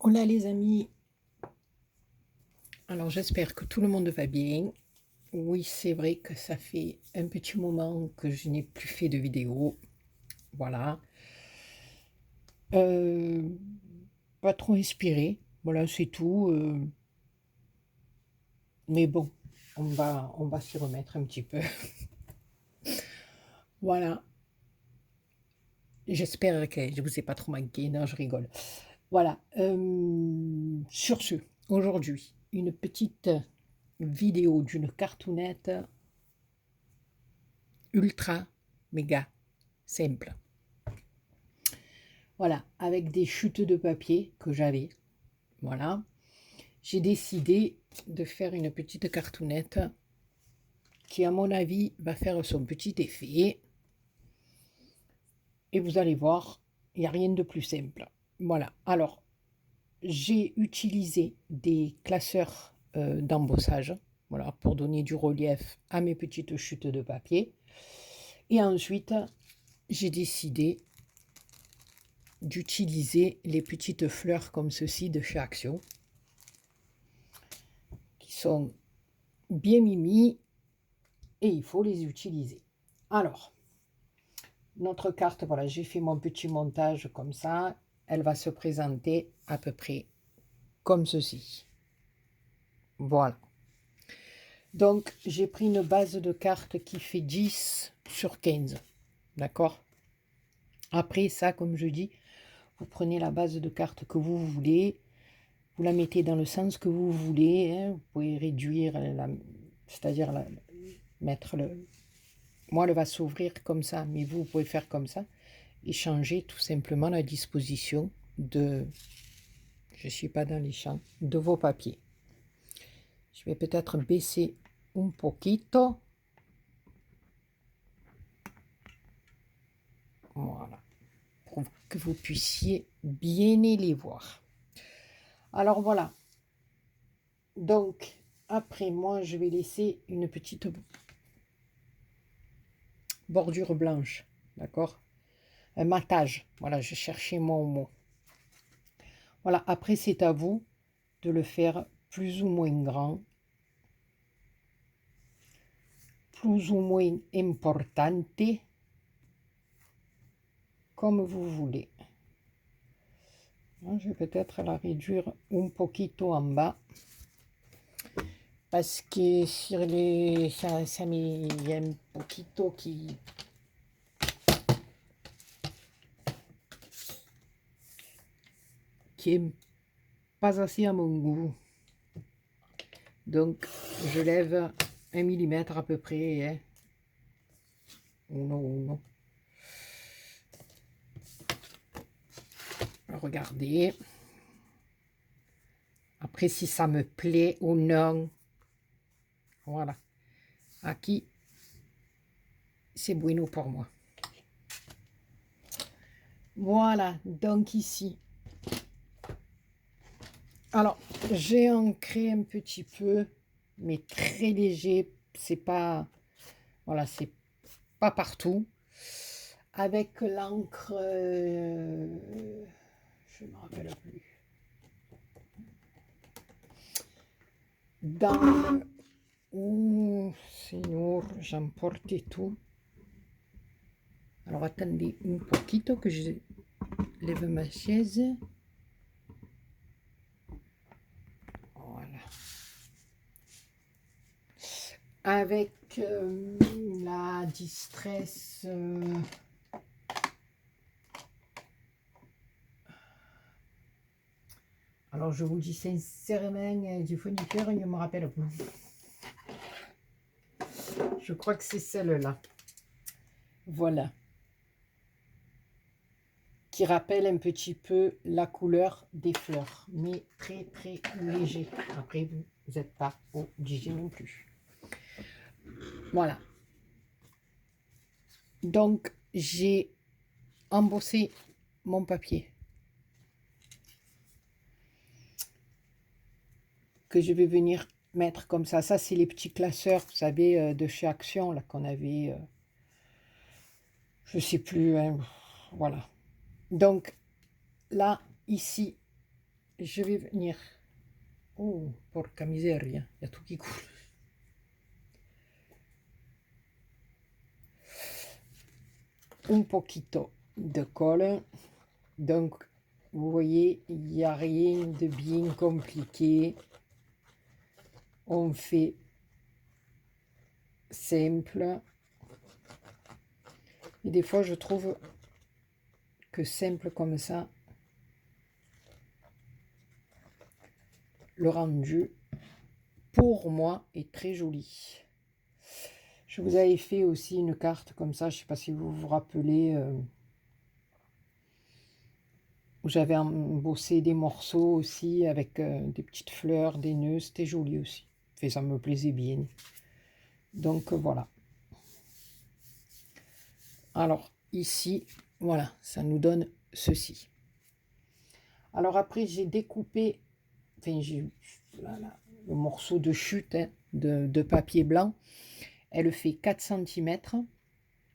Hola les amis, alors j'espère que tout le monde va bien. Oui, c'est vrai que ça fait un petit moment que je n'ai plus fait de vidéo. Voilà. Euh, Pas trop inspiré. Voilà, c'est tout. Mais bon, on va s'y remettre un petit peu. Voilà. J'espère que je vous ai pas trop manqué. Non, je rigole. Voilà. Sur ce, aujourd'hui, une petite vidéo d'une cartoonette ultra méga simple. Voilà, avec des chutes de papier que j'avais. Voilà. J'ai décidé de faire une petite cartoonette qui, à mon avis, va faire son petit effet. Et vous allez voir, il n'y a rien de plus simple. Voilà. Alors, j'ai utilisé des classeurs d'embossage, voilà, pour donner du relief à mes petites chutes de papier. Et ensuite, j'ai décidé d'utiliser les petites fleurs comme ceci de chez Action, qui sont bien mimi et il faut les utiliser. Alors, notre carte, voilà, j'ai fait mon petit montage comme ça. Elle va se présenter à peu près comme ceci. Voilà. Donc, j'ai pris une base de carte qui fait 10 sur 15. D'accord? Après ça, comme je dis, vous prenez la base de carte que vous voulez. Vous la mettez dans le sens que vous voulez. Hein. Vous pouvez réduire, c'est-à-dire mettre le... Moi, elle va s'ouvrir comme ça, mais vous pouvez faire comme ça. Et changer tout simplement la disposition de, je ne suis pas dans les champs, de vos papiers. Je vais peut-être baisser un poquito. Voilà, pour que vous puissiez bien les voir. Alors voilà. Donc, après, moi, je vais laisser une petite bordure blanche. D'accord? Un matage. Voilà, je cherchais mon mot. Voilà, après, c'est à vous de le faire plus ou moins grand, plus ou moins importante, comme vous voulez. Je vais peut-être la réduire un poquito en bas. Parce que sur les... ça met un poquito qui est pas assez à mon goût. Donc, je lève 1 millimètre à peu près. Hein. Non. Regardez. Après, si ça me plaît ou non. Voilà. Aquí, c'est bueno pour moi. Voilà, donc ici. Alors, j'ai ancré un petit peu, mais très léger. C'est pas... Voilà, c'est pas partout. Avec l'encre... je ne me rappelle plus. Dans... Oh, Seigneur, j'emporte tout. Alors, attendez un poquito que je lève ma chaise. Voilà. Avec la distress... Alors, je vous dis sincèrement, du fournisseur, il ne me rappelle pas. Je crois que c'est celle-là. Voilà. Qui rappelle un petit peu la couleur des fleurs, mais très très léger. Après, vous n'êtes pas obligé non plus. Voilà. Donc, j'ai embossé mon papier. Que je vais venir mettre comme ça. Ça, c'est les petits classeurs, vous savez, de chez Action, là, qu'on avait... je sais plus, hein, voilà. Donc, là, ici, je vais venir... Oh, porca miseria, il y a tout qui coule. Un poquito de colle. Donc, vous voyez, il n'y a rien de bien compliqué. On fait simple. Et des fois, je trouve que simple comme ça, le rendu, pour moi, est très joli. Je vous avais fait aussi une carte comme ça, je ne sais pas si vous vous rappelez, où j'avais embossé des morceaux aussi avec des petites fleurs, des nœuds, c'était joli aussi. Enfin, ça me plaisait bien. Donc voilà. Alors ici, voilà, ça nous donne ceci. Alors après, j'ai découpé, enfin j'ai le morceau de chute hein, de papier blanc. Elle fait 4 cm.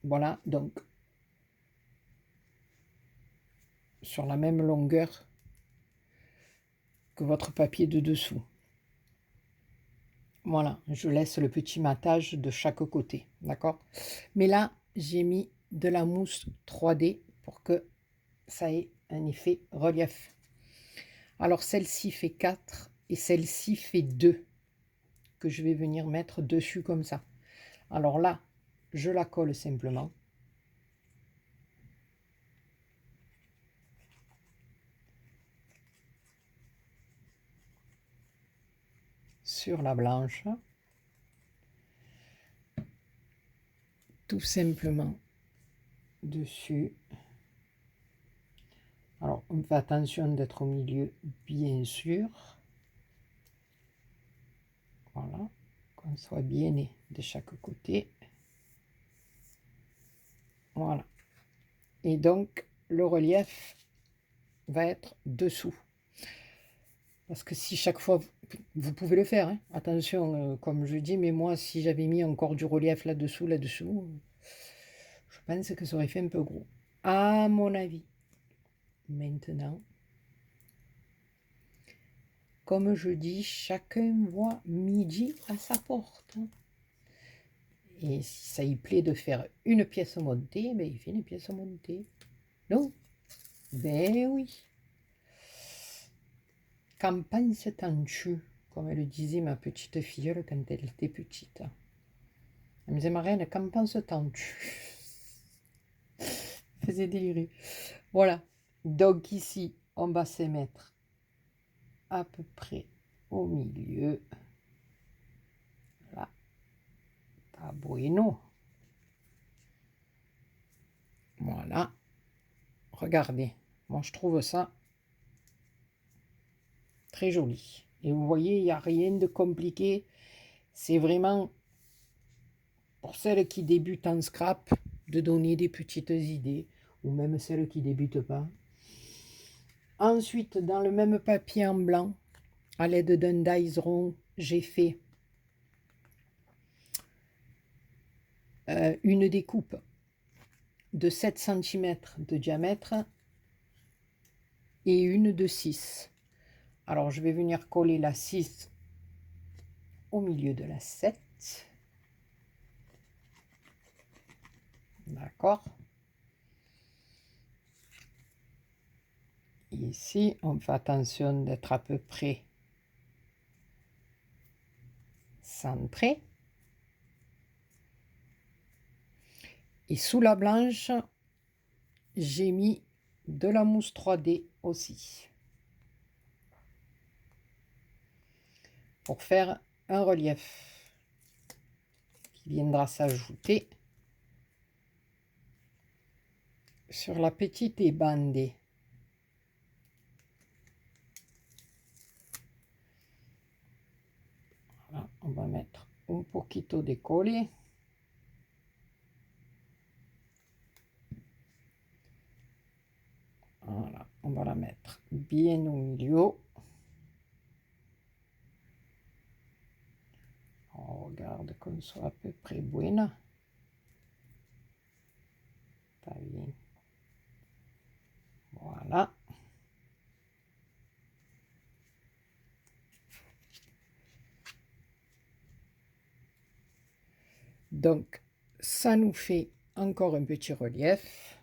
Voilà, donc sur la même longueur que votre papier de dessous. Voilà, je laisse le petit matage de chaque côté, d'accord? Mais là, j'ai mis de la mousse 3D pour que ça ait un effet relief. Alors, celle-ci fait 4 et celle-ci fait 2 que je vais venir mettre dessus comme ça. Alors là, je la colle simplement. Sur la blanche. Tout simplement dessus. Alors, on fait attention d'être au milieu, bien sûr. Voilà, qu'on soit bien de chaque côté. Voilà. Et donc, le relief va être dessous. Parce que si chaque fois, vous pouvez le faire, hein. Attention, comme je dis, mais moi, si j'avais mis encore du relief là-dessous, je pense que ça aurait fait un peu gros. À mon avis. Maintenant, comme je dis, chacun voit midi à sa porte. Et si ça y plaît de faire une pièce montée, ben il fait une pièce montée. Non? Ben oui. Qu'en penses-tu, comme elle disait ma petite filleule quand elle était petite. Elle me disait, Marianne, qu'en penses-tu? Faisait délirer. Voilà. Donc ici, on va se mettre à peu près au milieu. Là. Pas bueno. Voilà. Regardez. Moi, je trouve ça très joli. Et vous voyez, il n'y a rien de compliqué. C'est vraiment pour celles qui débutent en scrap de donner des petites idées, ou même celles qui ne débutent pas. Ensuite, dans le même papier en blanc, à l'aide d'un dies rond, j'ai fait une découpe de 7 cm de diamètre et une de 6. Alors, je vais venir coller la 6 au milieu de la 7. D'accord. Ici, on fait attention d'être à peu près centré. Et sous la blanche, j'ai mis de la mousse 3D aussi. Pour faire un relief qui viendra s'ajouter sur la petite ébandée. Voilà, on va mettre un poquito de colle. Voilà, on va la mettre bien au milieu. On regarde qu'on soit à peu près buena. Pas bien. Voilà. Donc, ça nous fait encore un petit relief.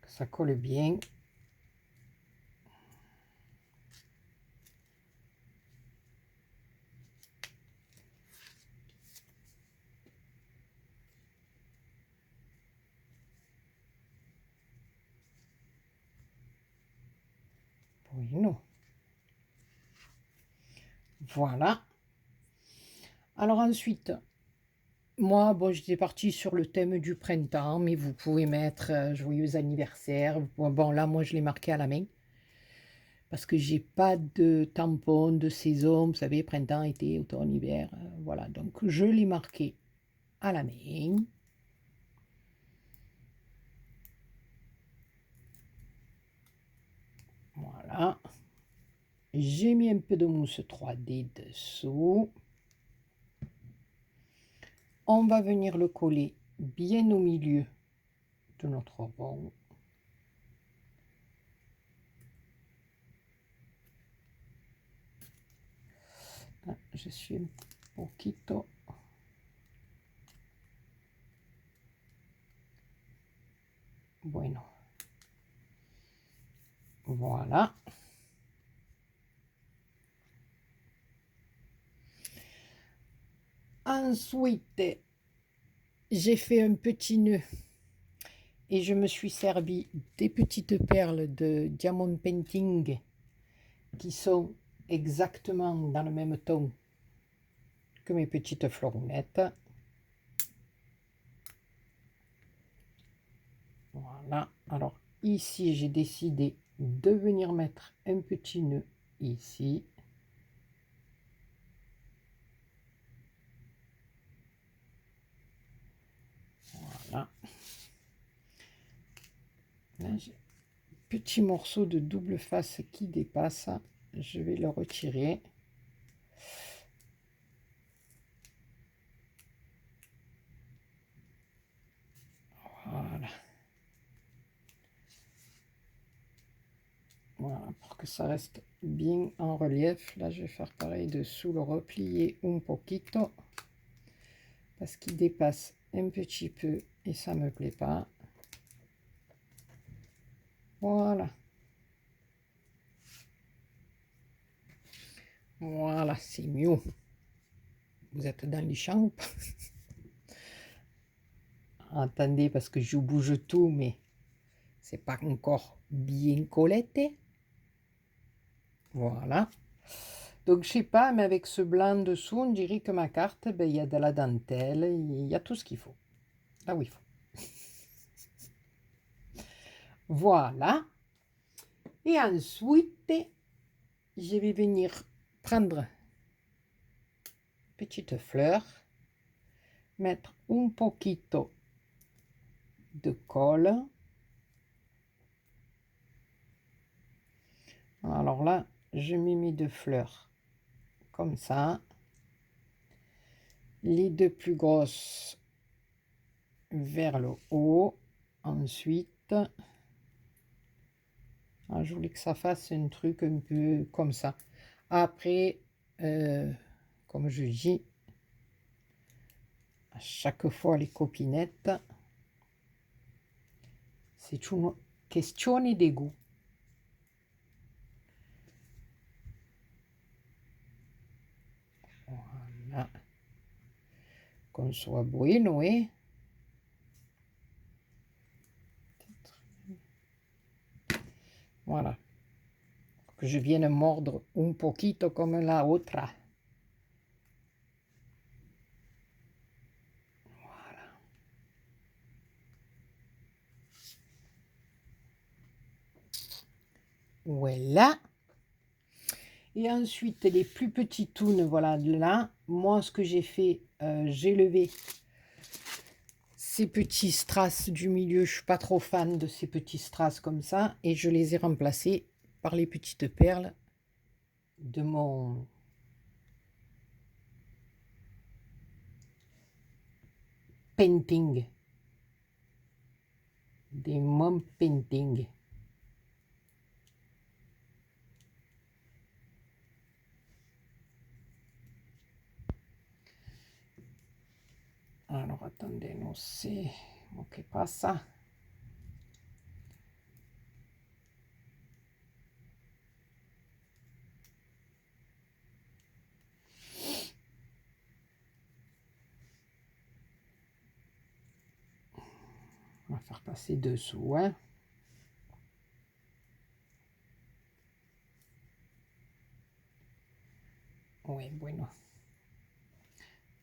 Que ça colle bien. Bueno. Voilà. Alors ensuite, moi, bon, j'étais partie sur le thème du printemps, mais vous pouvez mettre joyeux anniversaire. Bon, là, moi, je l'ai marqué à la main. Parce que j'ai pas de tampon de saison, vous savez, printemps, été, automne, hiver. Voilà, donc je l'ai marqué à la main. Voilà. J'ai mis un peu de mousse 3D dessous. On va venir le coller bien au milieu de notre rond. Ah, je suis un poquito. Bueno. Voilà. Ensuite, j'ai fait un petit nœud et je me suis servi des petites perles de Diamond Painting qui sont exactement dans le même ton que mes petites florounettes. Voilà. Alors ici, j'ai décidé de venir mettre un petit nœud ici. Voilà. Là, j'ai un petit morceau de double face qui dépasse. Je vais le retirer. Voilà. Voilà, pour que ça reste bien en relief. Là, je vais faire pareil dessous, le replier un poquito. Parce qu'il dépasse un petit peu et ça me plaît pas. Voilà. Voilà, c'est mieux. Vous êtes dans les champs ou pas? Attendez, parce que je bouge tout, mais c'est pas encore bien colleté. Voilà. Donc, je sais pas, mais avec ce blanc dessous, on dirait que ma carte, ben, il y a de la dentelle, il y a tout ce qu'il faut. Là où il faut. Voilà. Et ensuite, je vais venir prendre petite fleur, mettre un poquito de colle. Alors là, je m'y mets deux fleurs comme ça. Les deux plus grosses vers le haut. Ensuite, je voulais que ça fasse un truc un peu comme ça. Après, comme je dis, à chaque fois les copinettes, c'est une question de goût. Voilà. Qu'on soit bueno, hein. Voilà. Que je vienne mordre un poquito comme la otra. Voilà. Et ensuite, les plus petits toons, voilà, là, moi, ce que j'ai fait, j'ai levé ces petits strass du milieu. Je suis pas trop fan de ces petits strass comme ça. Et je les ai remplacés par les petites perles de mon painting. De mon painting. Alors, attendez, non, c'est... Ok, pas ça. On va faire passer dessous, hein. Oui, bueno.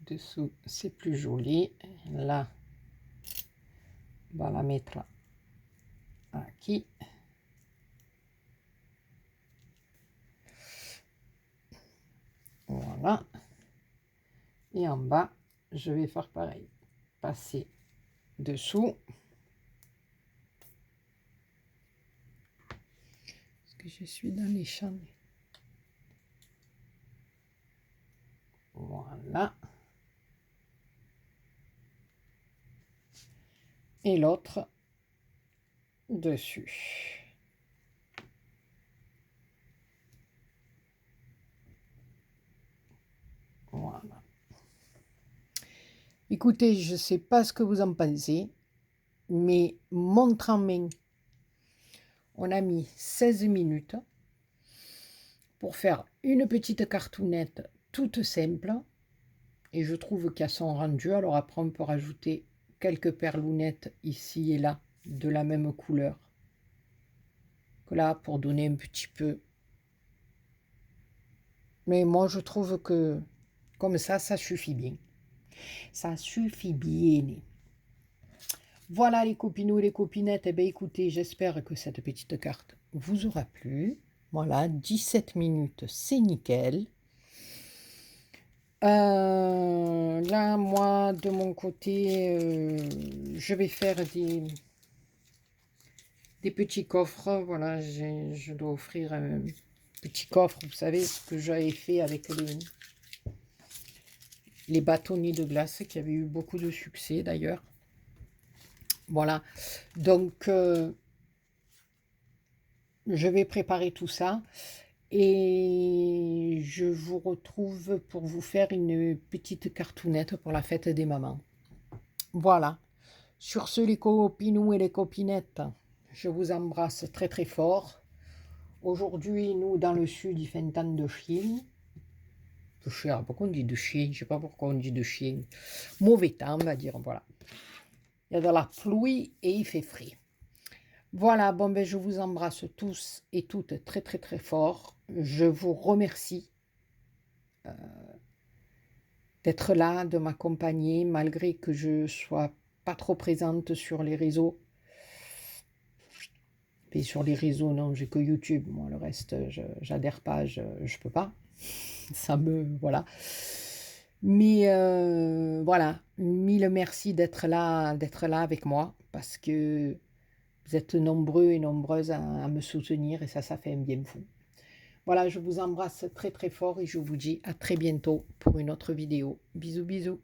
Dessous, c'est plus joli. Là, on va la mettre ici. Voilà. Et en bas, je vais faire pareil. Passer dessous. Parce que je suis dans les champs. Voilà. Et l'autre dessus. Voilà. Écoutez, je ne sais pas ce que vous en pensez, mais montre en main, on a mis 16 minutes pour faire une petite cartounette toute simple. Et je trouve qu'à son rendu, alors après on peut rajouter quelques perlounettes ici et là de la même couleur que là pour donner un petit peu. Mais moi je trouve que comme ça suffit bien. Ça suffit bien. Voilà les copinous et les copinettes. Eh bien écoutez, j'espère que cette petite carte vous aura plu. Voilà, 17 minutes, c'est nickel. Là, moi, de mon côté, je vais faire des petits coffres. Voilà, je dois offrir un petit coffre. Vous savez ce que j'avais fait avec les bâtonnets de glace qui avaient eu beaucoup de succès d'ailleurs. Voilà, donc je vais préparer tout ça et je vous retrouve pour vous faire une petite cartounette pour la fête des mamans. Voilà, sur ce les copinous et les copinettes, je vous embrasse très très fort. Aujourd'hui, nous, dans le sud, il fait un temps de chien. De chien, pourquoi on dit de chien? Je ne sais pas pourquoi on dit de chien. Mauvais temps, on va dire, voilà. Il y a de la pluie et il fait frais. Voilà, bon ben je vous embrasse tous et toutes très très très fort. Je vous remercie d'être là, de m'accompagner, malgré que je sois pas trop présente sur les réseaux. Et sur les réseaux, non, j'ai que YouTube. Moi, le reste, j'adhère pas, je peux pas. Ça me... Voilà. Mais voilà, mille merci d'être là avec moi, parce que vous êtes nombreux et nombreuses à me soutenir, et ça fait un bien fou. Voilà, je vous embrasse très très fort et je vous dis à très bientôt pour une autre vidéo. Bisous, bisous.